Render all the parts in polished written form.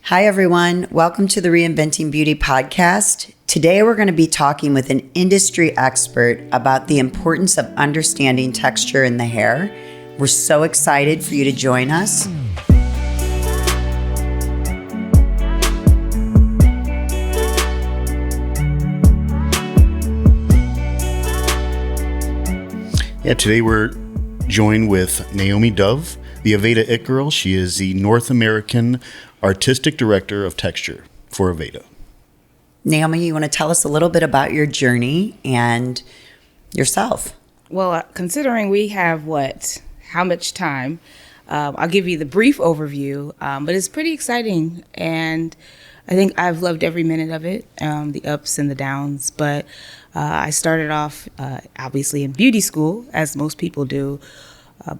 Hi, everyone. Welcome to the Reinventing Beauty podcast. Today, we're going to be talking with an industry expert about the importance of understanding texture in the hair. We're so excited for you to join us. Today we're joined with Naomi Dove, the Aveda It Girl. She is the North American Artistic Director of Texture for Aveda. Naomi, you want to tell us a little bit about your journey and yourself? Well, considering we have how much time, I'll give you the brief overview, but it's pretty exciting. And I think I've loved every minute of it, the ups and the downs. But I started off, obviously, in beauty school, as most people do.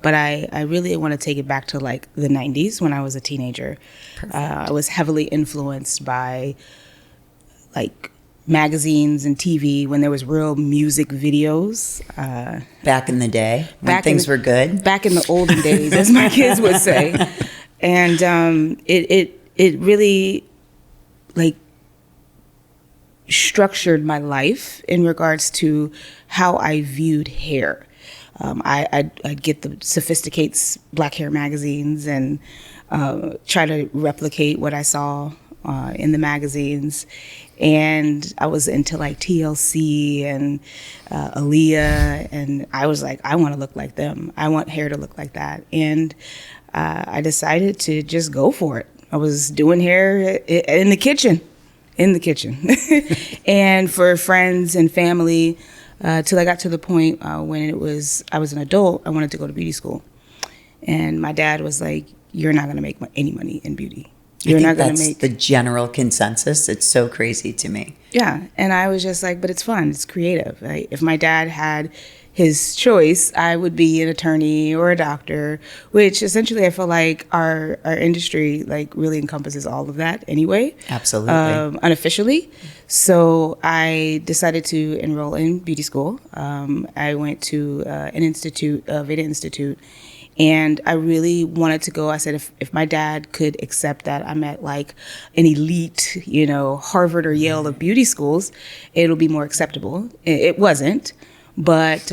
But I really want to take it back to like the 90s when I was a teenager. I was heavily influenced by like magazines and TV when there was real music videos. Back in the day when things were good. Back in the olden days, as my kids would say. And it really like structured my life in regards to how I viewed hair. I'd get the sophisticated black hair magazines and try to replicate what I saw in the magazines. And I was into like TLC and Aaliyah, and I was like, I want to look like them. I want hair to look like that. And I decided to just go for it. I was doing hair in the kitchen. And for friends and family, till I got to the point when I was an adult, I wanted to go to beauty school. And my dad was like, you're not going to make any money in beauty. You're not going to make the general consensus. It's so crazy to me. Yeah. And I was just like, but it's fun. It's creative. Right? If my dad had his choice, I would be an attorney or a doctor, which essentially I feel like our industry like really encompasses all of that anyway. Absolutely. Unofficially. So I decided to enroll in beauty school. I went to an institute, Aveda Institute, and I really wanted to go. I said, if my dad could accept that I'm at like an elite, Harvard or Yale of beauty schools, it'll be more acceptable. It wasn't. But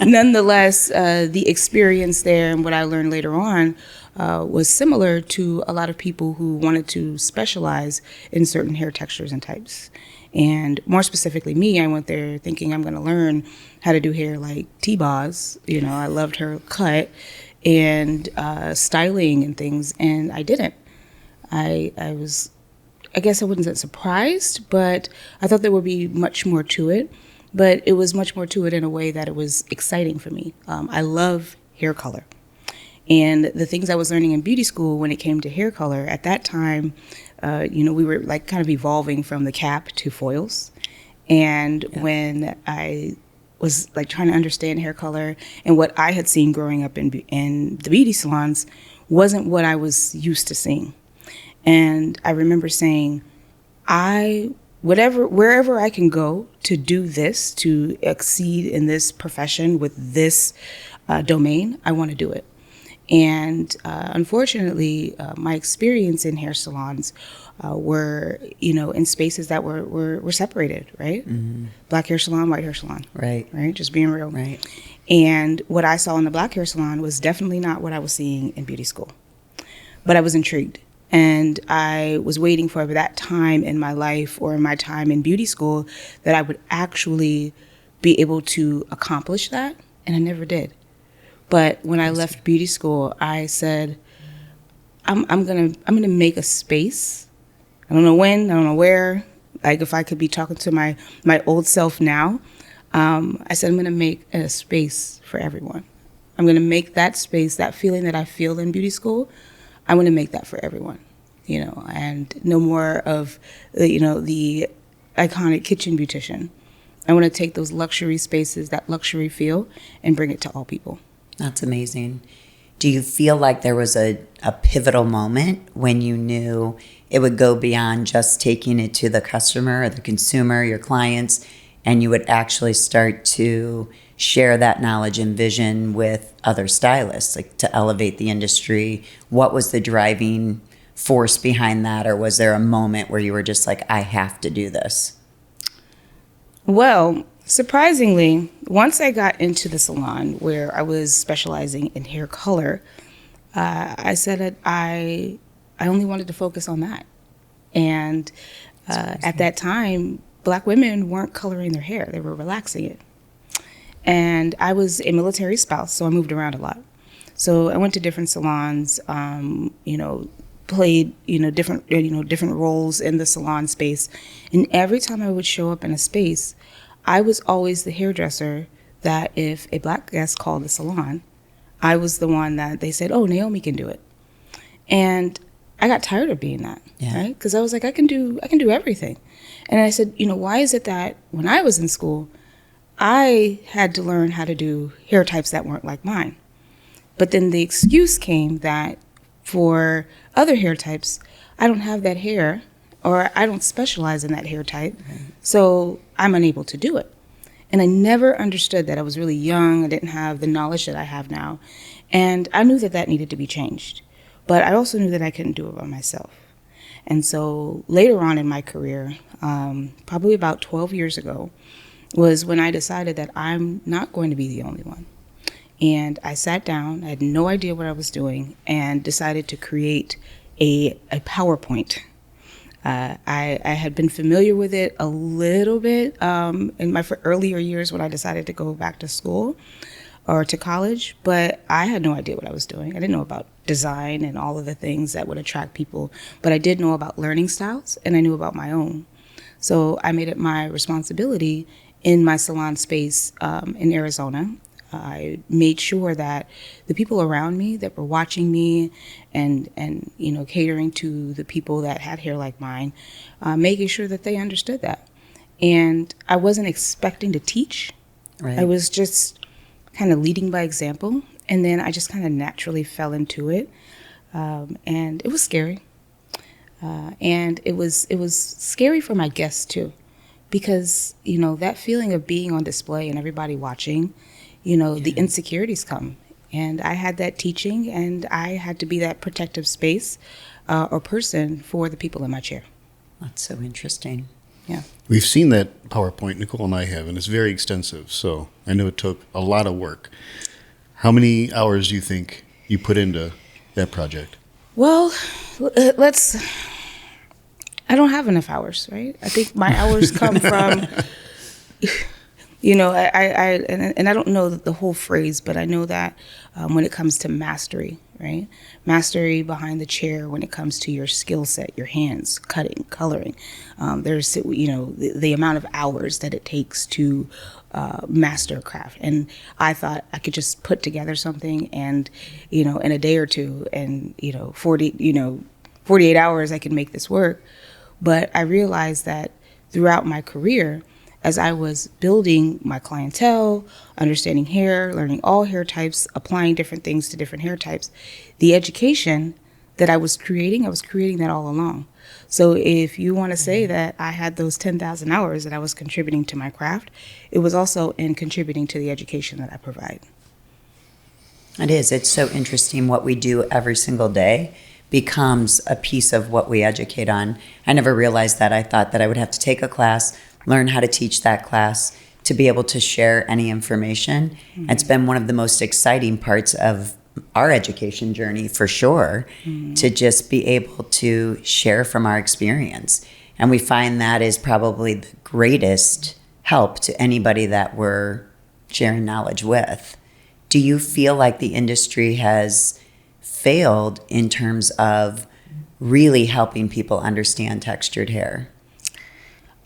nonetheless, the experience there and what I learned later on was similar to a lot of people who wanted to specialize in certain hair textures and types. And more specifically me, I went there thinking I'm going to learn how to do hair like T-Boz. I loved her cut and styling and things, and I didn't. I guess I wasn't surprised, but I thought there would be much more to it. But it was much more to it in a way that it was exciting for me. I love hair color. And the things I was learning in beauty school when it came to hair color, at that time, we were like kind of evolving from the cap to foils. And when I was like trying to understand hair color and what I had seen growing up in the beauty salons wasn't what I was used to seeing. And I remember saying, wherever I can go to do this, to exceed in this profession with this domain, I want to do it. And unfortunately, my experience in hair salons were, in spaces that were separated, right? Mm-hmm. Black hair salon, white hair salon. Right. Just being real. Right. And what I saw in the black hair salon was definitely not what I was seeing in beauty school. But I was intrigued. And I was waiting for that time in my life or in my time in beauty school that I would actually be able to accomplish that. And I never did. But when I left beauty school, I said, I'm gonna make a space. I don't know when, I don't know where. Like if I could be talking to my old self now, I said, I'm gonna make a space for everyone. I'm gonna make that space, that feeling that I feel in beauty school, I want to make that for everyone, and no more of, the iconic kitchen beautician. I want to take those luxury spaces, that luxury feel, and bring it to all people. That's amazing. Do you feel like there was a pivotal moment when you knew it would go beyond just taking it to the customer or the consumer, your clients, and you would actually start to share that knowledge and vision with other stylists, like to elevate the industry? What was the driving force behind that, or was there a moment where you were just like, I have to do this? Well, surprisingly, once I got into the salon where I was specializing in hair color, I said that I only wanted to focus on that. And at that time, Black women weren't coloring their hair, they were relaxing it. And I was a military spouse, so I moved around a lot. So I went to different salons, played, different roles in the salon space. And every time I would show up in a space, I was always the hairdresser that if a Black guest called the salon, I was the one that they said, oh, Naomi can do it. And I got tired of being that, right? Because I was like, I can do everything. And I said, why is it that when I was in school, I had to learn how to do hair types that weren't like mine. But then the excuse came that for other hair types, I don't have that hair, or I don't specialize in that hair type, so I'm unable to do it. And I never understood that. I was really young. I didn't have the knowledge that I have now. And I knew that that needed to be changed. But I also knew that I couldn't do it by myself. And so later on in my career, probably about 12 years ago, was when I decided that I'm not going to be the only one. And I sat down, I had no idea what I was doing, and decided to create a PowerPoint. I had been familiar with it a little bit in my earlier years when I decided to go back to school or to college, but I had no idea what I was doing. I didn't know about design and all of the things that would attract people, but I did know about learning styles, and I knew about my own. So I made it my responsibility in my salon space in Arizona. I made sure that the people around me that were watching me and catering to the people that had hair like mine, making sure that they understood that. And I wasn't expecting to teach. Right. I was just kind of leading by example. And then I just kind of naturally fell into it. And it was scary. And it was scary for my guests too. Because, that feeling of being on display and everybody watching, the insecurities come. And I had that teaching, and I had to be that protective space or person for the people in my chair. That's so interesting. Yeah. We've seen that PowerPoint, Nicole and I have, and it's very extensive. So I know it took a lot of work. How many hours do you think you put into that project? Well, I don't have enough hours, right? I think my hours come from, I don't know the whole phrase, but I know that when it comes to mastery, right? Mastery behind the chair when it comes to your skill set, your hands, cutting, coloring. There's, the amount of hours that it takes to master a craft. And I thought I could just put together something and, in a day or two and, 48 hours I can make this work. But I realized that throughout my career, as I was building my clientele, understanding hair, learning all hair types, applying different things to different hair types, the education that I was creating that all along. So if you want to say that I had those 10,000 hours that I was contributing to my craft, it was also in contributing to the education that I provide. It is. It's so interesting what we do every single day becomes a piece of what we educate on. I never realized that. I thought that I would have to take a class, learn how to teach that class to be able to share any information. Mm-hmm. It's been one of the most exciting parts of our education journey for sure, to just be able to share from our experience. And we find that is probably the greatest help to anybody that we're sharing knowledge with. Do you feel like the industry has failed in terms of really helping people understand textured hair?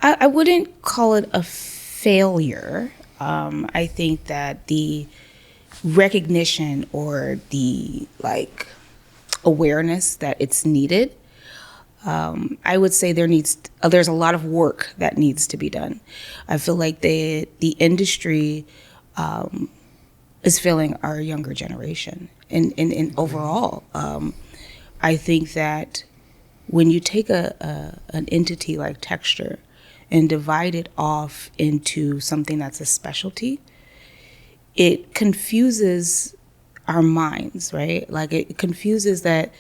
I wouldn't call it a failure. I think that the recognition or the awareness that it's needed, I would say there's a lot of work that needs to be done. I feel like the industry is failing our younger generation. And overall, I think that when you take an entity like texture and divide it off into something that's a specialty, it confuses our minds, right? Like it confuses that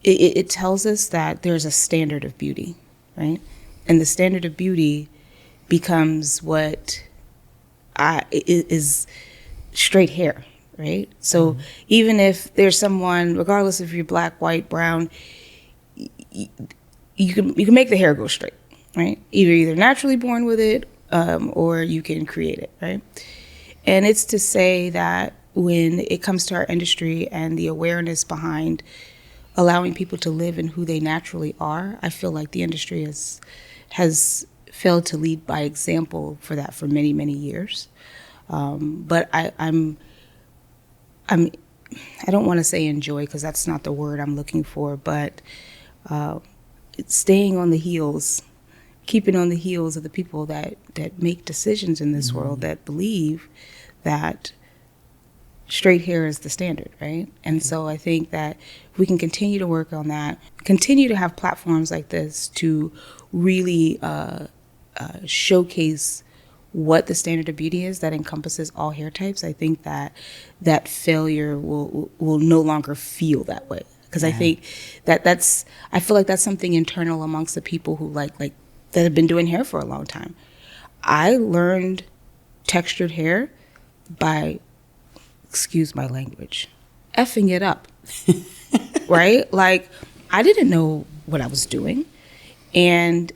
it tells us that there's a standard of beauty, right? And the standard of beauty becomes what is straight hair, right? So even if there's someone, regardless if you're black, white, brown, you can make the hair go straight, right? Either naturally born with it, or you can create it, right? And it's to say that when it comes to our industry and the awareness behind allowing people to live in who they naturally are, I feel like the industry has failed to lead by example for that for many, many years. But I don't want to say enjoy, because that's not the word I'm looking for, but staying on the heels, keeping on the heels of the people that make decisions in this world, that believe that straight hair is the standard, right? And so I think that if we can continue to work on that, continue to have platforms like this to really showcase what the standard of beauty is that encompasses all hair types, I think that failure will no longer feel that way. Because I think I feel like that's something internal amongst the people who like that have been doing hair for a long time. I learned textured hair by, excuse my language, effing it up, right? Like, I didn't know what I was doing. And,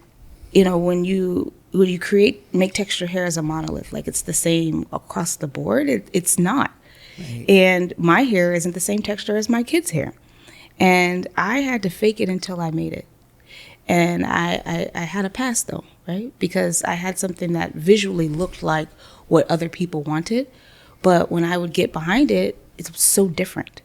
when you make textured hair as a monolith, like it's the same across the board, it's not. Right. And my hair isn't the same texture as my kids' hair. And I had to fake it until I made it. And I had a pass, though, right? Because I had something that visually looked like what other people wanted. But when I would get behind it, it was so different.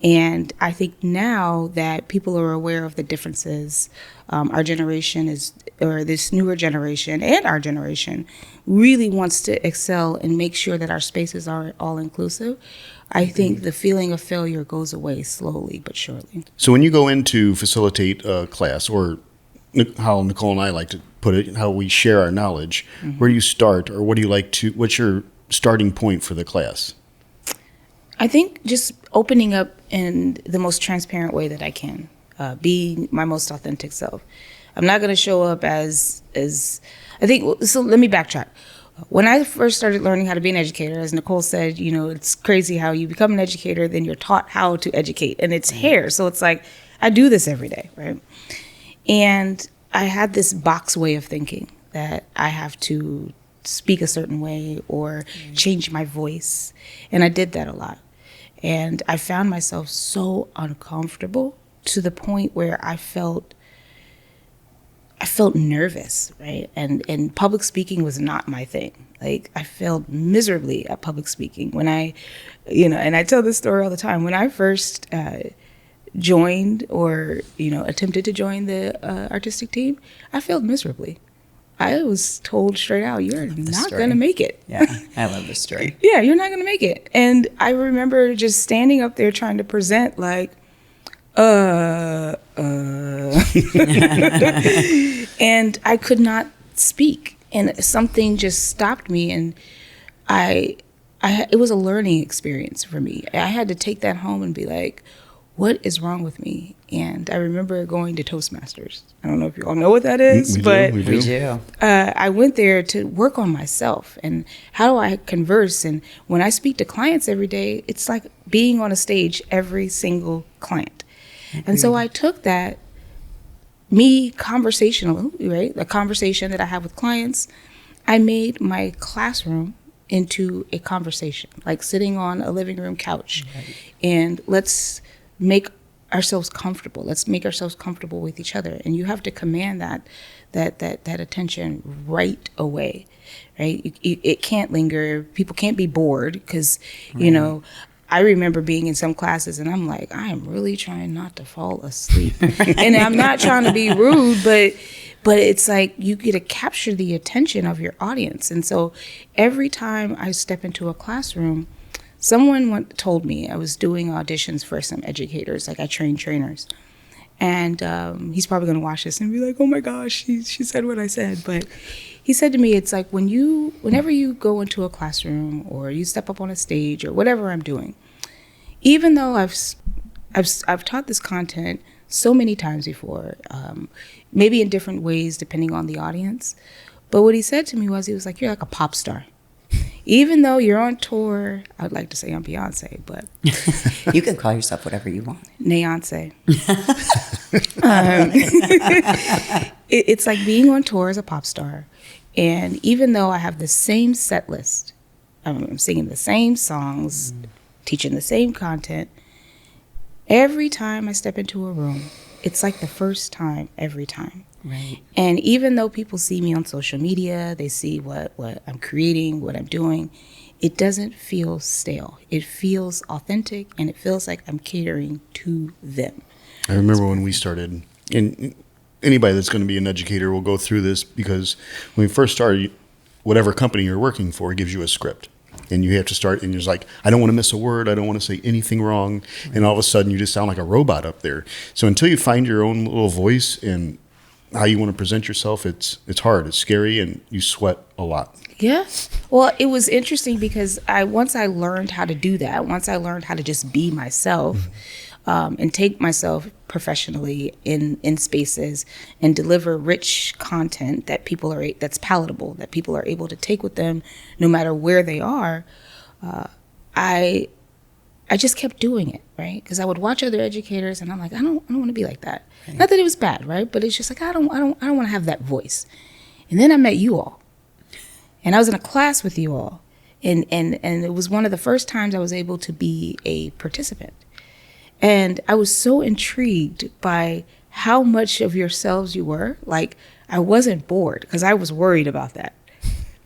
And I think now that people are aware of the differences, our generation or this newer generation and our generation really wants to excel and make sure that our spaces are all inclusive. I think the feeling of failure goes away slowly but surely. So when you go in to facilitate a class, or how Nicole and I like to put it, how we share our knowledge, where do you start, or what's your starting point for the class? I think just opening up in the most transparent way that I can, being my most authentic self. I'm not going to show up as I think. So let me backtrack. When I first started learning how to be an educator, as Nicole said, it's crazy how you become an educator, then you're taught how to educate, and it's hair. So it's like, I do this every day, right? And I had this box way of thinking that I have to speak a certain way or change my voice. And I did that a lot. And I found myself so uncomfortable to the point where I felt nervous, right? And public speaking was not my thing. Like, I failed miserably at public speaking when and I tell this story all the time. When I first joined or, attempted to join the artistic team, I failed miserably. I was told straight out, you're not going to make it. Yeah, I love this story. Yeah, you're not going to make it. And I remember just standing up there trying to present like, and I could not speak. And something just stopped me. And it was a learning experience for me. I had to take that home and be like, what is wrong with me? And I remember going to Toastmasters. I don't know if you all know what that is, but we do. I went there to work on myself and how do I converse. And when I speak to clients every day, it's like being on a stage every single client. And so I took that, conversational, right? The conversation that I have with clients, I made my classroom into a conversation, like sitting on a living room couch. Right. And let's make ourselves comfortable. Let's make ourselves comfortable with each other. And you have to command that attention right away, right? It can't linger. People can't be bored because, I remember being in some classes and I'm like, I am really trying not to fall asleep. And I'm not trying to be rude, but it's like you get to capture the attention of your audience. And so every time I step into a classroom, someone told me, I was doing auditions for some educators, like I train trainers. And he's probably going to watch this and be like, oh my gosh, she said what I said. But he said to me, it's like whenever you go into a classroom or you step up on a stage or whatever I'm doing, even though I've taught this content so many times before, maybe in different ways depending on the audience. But what he said to me was, he was like, "You're like a pop star. Even though you're on tour," I would like to say I'm Beyonce, but You can call yourself whatever you want. Beyonce. It's like being on tour as a pop star. And even though I have the same set list, I'm singing the same songs, teaching the same content, every time I step into a room, it's like the first time every time. Right. And even though people see me on social media, they see what I'm creating, what I'm doing, it doesn't feel stale. It feels authentic, and it feels like I'm catering to them. I remember when we started, and anybody that's going to be an educator will go through this, because when we first started, whatever company you're working for gives you a script. And you have to start, and you're just like, I don't want to miss a word. I don't want to say anything wrong. And all of a sudden, you just sound like a robot up there. So until you find your own little voice and how you want to present yourself, it's hard. It's scary, and you sweat a lot. Yeah. Well, it was interesting because once I learned how to do that, once I learned how to just be myself, and take myself professionally in spaces and deliver rich content that that's palatable, that people are able to take with them no matter where they are, I just kept doing it, right? Because I would watch other educators, and I'm like, I don't want to be like that. Right. Not that it was bad, right? But it's just like I don't want to have that voice. And then I met you all, and I was in a class with you all, and it was one of the first times I was able to be a participant. And I was so intrigued by how much of yourselves you were. Like, I wasn't bored, because I was worried about that.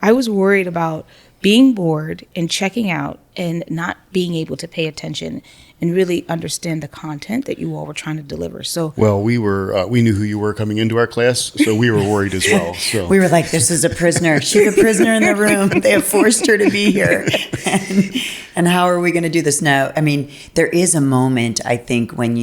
I was worried about being bored and checking out and not being able to pay attention and really understand the content that you all were trying to deliver. So, well, we knew who you were coming into our class, so we were worried as well. So We were like, this is a prisoner. She's a prisoner in the room. They have forced her to be here. And how are we going to do this now? I mean, there is a moment, I think, when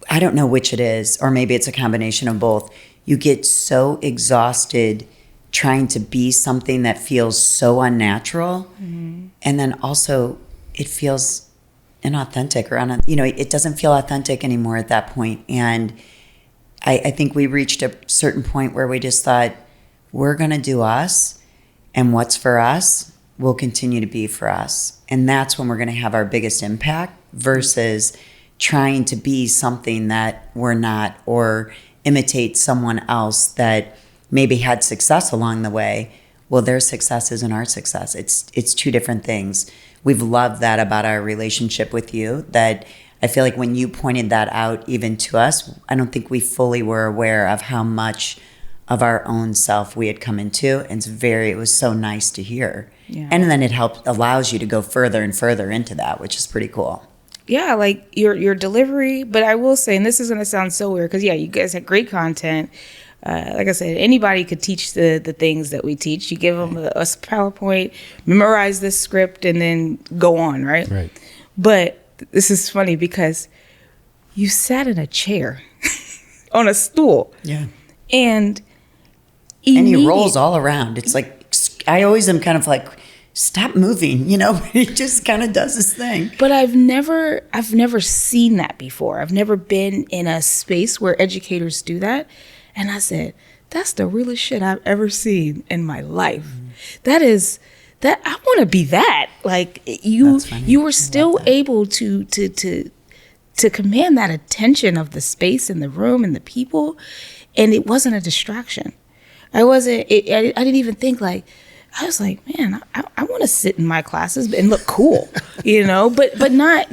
I don't know which it is, or maybe it's a combination of both. You get so exhausted trying to be something that feels so unnatural. Mm-hmm. And then also it feels inauthentic, or it doesn't feel authentic anymore at that point. And I think we reached a certain point where we just thought, we're going to do us, and what's for us will continue to be for us. And that's when we're going to have our biggest impact, versus trying to be something that we're not, or imitate someone else that maybe had success along the way. Well, their success isn't our success. It's two different things. We've loved that about our relationship with you, that I feel like when you pointed that out even to us, I don't think we fully were aware of how much of our own self we had come into. And it was so nice to hear. Yeah. And then it allows you to go further and further into that, which is pretty cool. Yeah, like your delivery. But I will say, and this is going to sound so weird, because you guys had great content. Like I said, anybody could teach the things that we teach. You give them a PowerPoint, memorize this script, and then go on, right? Right. But this is funny because you sat in a chair on a stool. Yeah. And he rolls all around. It's like, I always am kind of like, stop moving, he just kind of does his thing. But I've never seen that before. I've never been in a space where educators do that. And I said, that's the realest shit I've ever seen in my life. Mm-hmm. That I want to be that. Like, you were still able to command that attention of the space and the room and the people, and it wasn't a distraction. I didn't even think like, I was like, man, I want to sit in my classes and look cool, but not,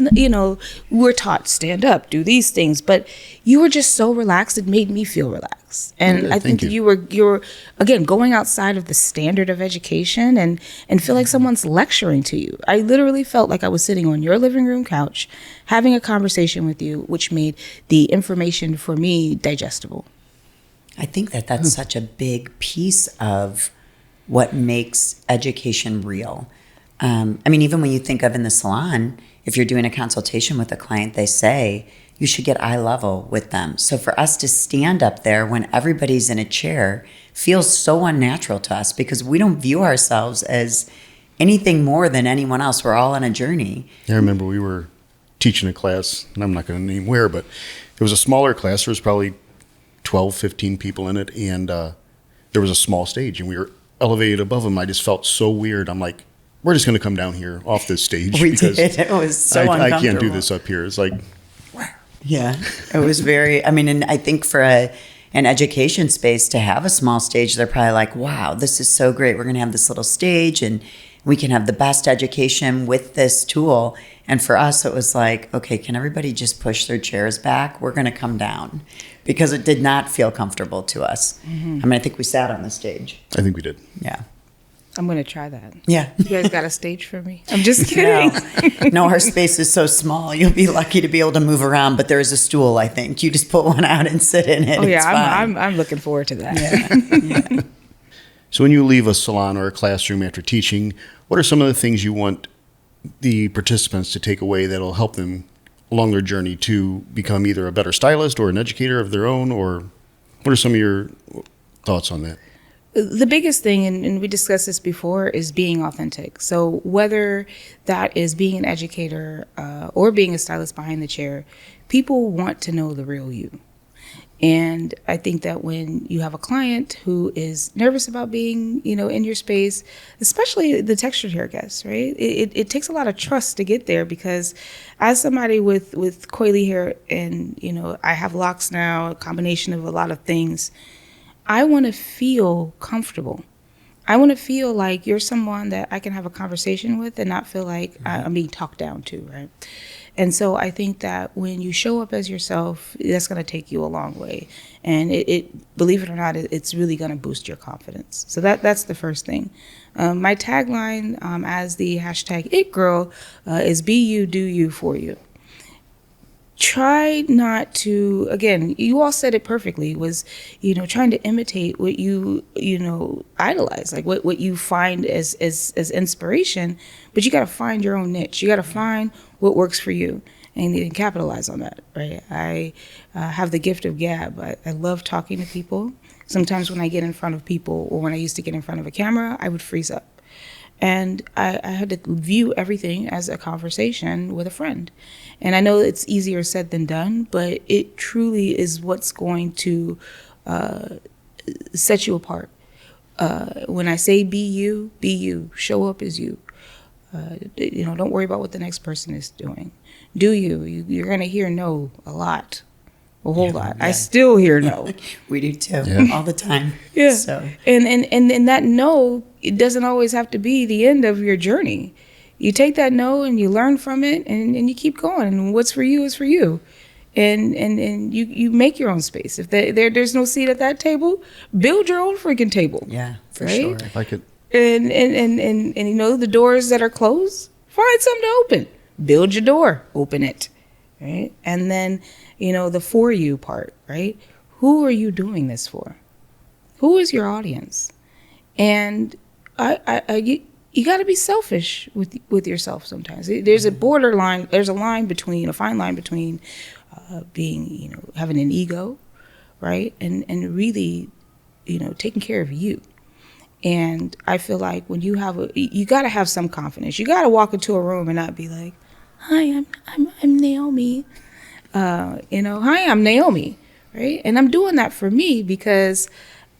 we're taught stand up, do these things, but you were just so relaxed. It made me feel relaxed. And I think that you were, again, going outside of the standard of education and feel like someone's lecturing to you. I literally felt like I was sitting on your living room couch, having a conversation with you, which made the information for me digestible. I think that's such a big piece of what makes education real. Even when you think of in the salon, if you're doing a consultation with a client, they say you should get eye level with them. So for us to stand up there when everybody's in a chair feels so unnatural to us, because we don't view ourselves as anything more than anyone else. We're all on a journey. I remember we were teaching a class, and I'm not going to name where, but It was a smaller class. There was probably 12, 15 people in it, and there was a small stage, and we were elevated above them. I just felt so weird. I'm like, we're just going to come down here off this stage. We because did. It was so I uncomfortable. can't do this up here. It's like, Yeah, it was very, I mean, and I think for an education space to have a small stage, they're probably like, wow, this is so great. We're going to have this little stage and we can have the best education with this tool. And for us, it was like, okay, can everybody just push their chairs back? We're going to come down because it did not feel comfortable to us. I mean, I think we sat on the stage. I think we did. Yeah. I'm going to try that. Yeah. You guys got a stage for me? I'm just kidding. No, our space is so small. You'll be lucky to be able to move around, but there is a stool, I think. You just pull one out and sit in it. Oh, yeah. It's fine. I'm looking forward to that. Yeah. So when you leave a salon or a classroom after teaching, what are some of the things you want the participants to take away that'll help them along their journey to become either a better stylist or an educator of their own? Or what are some of your thoughts on that? The biggest thing, and we discussed this before, is being authentic. So whether that is being an educator or being a stylist behind the chair, people want to know the real you. And I think that when you have a client who is nervous about being, in your space, especially the textured hair guests, right? It takes a lot of trust to get there, because as somebody with coily hair and, I have locks now, a combination of a lot of things, I want to feel comfortable. I want to feel like you're someone that I can have a conversation with and not feel like I'm being talked down to, right? And so I think that when you show up as yourself, that's going to take you a long way. And it believe it or not, it's really going to boost your confidence. So that's the first thing. My tagline as the #ItGirl is be you, do you, for you. Try not to, again, you all said it perfectly, was, trying to imitate what you idolize, like what you find as inspiration, but you got to find your own niche. You got to find what works for you and you can capitalize on that, right? I have the gift of gab. I love talking to people. Sometimes when I get in front of people, or when I used to get in front of a camera, I would freeze up. And I had to view everything as a conversation with a friend. And I know it's easier said than done, but it truly is what's going to set you apart. When I say be you, show up as you. Don't worry about what the next person is doing. Do you. You're going to hear no a lot. A whole lot. Yeah. I still hear no. We do too, all the time. Yeah. So. And that no, it doesn't always have to be the end of your journey. You take that no and you learn from it and you keep going. And what's for you is for you. And you make your own space. If there's no seat at that table, build your own freaking table. Yeah, for right? sure. If I could. And the doors that are closed, find something to open. Build your door, open it. Right? And then, the for you part, right? Who are you doing this for? Who is your audience? And you got to be selfish with yourself sometimes. There's a borderline, there's a fine line between being, having an ego, right? And really, taking care of you. And I feel like when you got to have some confidence. You got to walk into a room and not be like, hi, I'm Naomi. Hi, I'm Naomi, right? And I'm doing that for me because,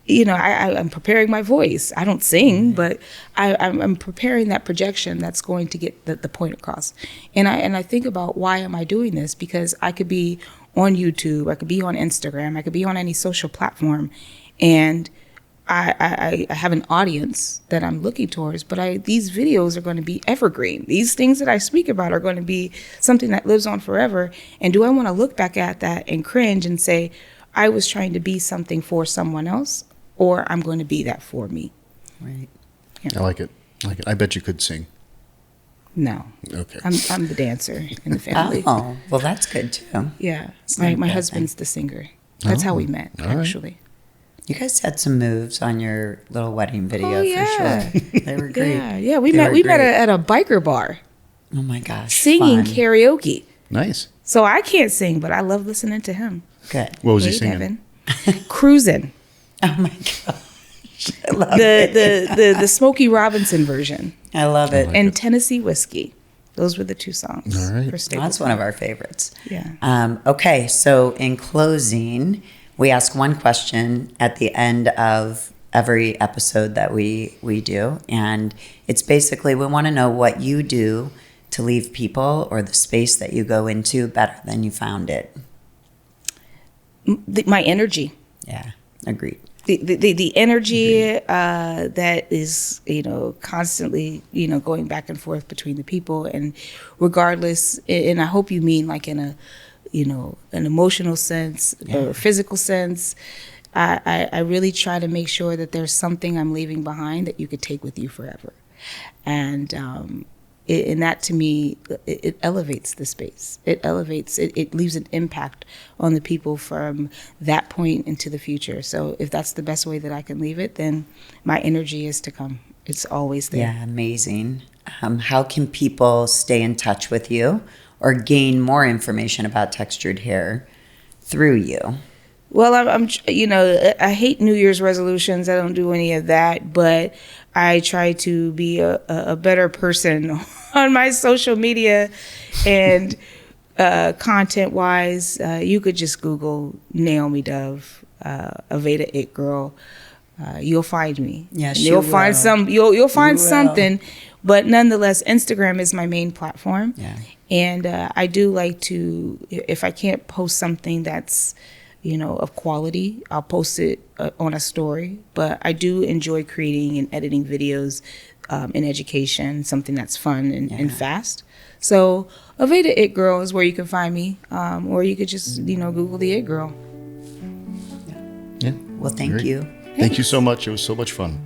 I'm preparing my voice. I don't sing, but I'm preparing that projection that's going to get the point across. And I think about, why am I doing this? Because I could be on YouTube, I could be on Instagram, I could be on any social platform, and I have an audience that I'm looking towards, but these videos are going to be evergreen. These things that I speak about are going to be something that lives on forever. And do I want to look back at that and cringe and say, I was trying to be something for someone else, or I'm going to be that for me? Right. Yeah. I like it. I bet you could sing. No. Okay. I'm the dancer in the family. Oh, well, that's good too. Yeah. not My a bad husband's thing. the singer. That's how we met, all right. actually. You guys had some moves on your little wedding video, yeah. for sure. They were great. Yeah. We They met were great. at a biker bar Oh my gosh. singing fun. karaoke. Nice. So I can't sing, but I love listening to him. Good. What was he Hey, singing? Devin. Cruising. Oh my gosh. I love it. The Smokey Robinson version. I love it. And Tennessee whiskey. Those were the two songs. All right. For Stable That's one of our favorites. Yeah. Okay, so in closing, we ask one question at the end of every episode that we do, and it's basically we want to know what you do to leave people or the space that you go into better than you found it. My energy. Yeah, agreed. The energy that is, constantly, going back and forth between the people, and regardless, and I hope you mean like in a, an emotional sense or physical sense. I really try to make sure that there's something I'm leaving behind that you could take with you forever. And that to me, it elevates the space. It elevates, it leaves an impact on the people from that point into the future. So if that's the best way that I can leave it, then my energy is to come. It's always there. Yeah, amazing. How can people stay in touch with you or gain more information about textured hair through you? Well, I hate New Year's resolutions. I don't do any of that, but I try to be a better person on my social media and content-wise. You could just Google Naomi Dove, Aveda It Girl. You'll find me. Yes, you'll find You'll find You will. something, but nonetheless, Instagram is my main platform. Yeah. And I do like to, if I can't post something that's of quality, I'll post it on a story. But I do enjoy creating and editing videos in education, something that's fun and fast. So Aveda It Girl is where you can find me, or you could just Google the It Girl. Yeah. Well, thank Great. you. Thank you so much. It was so much fun.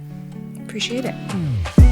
Appreciate it.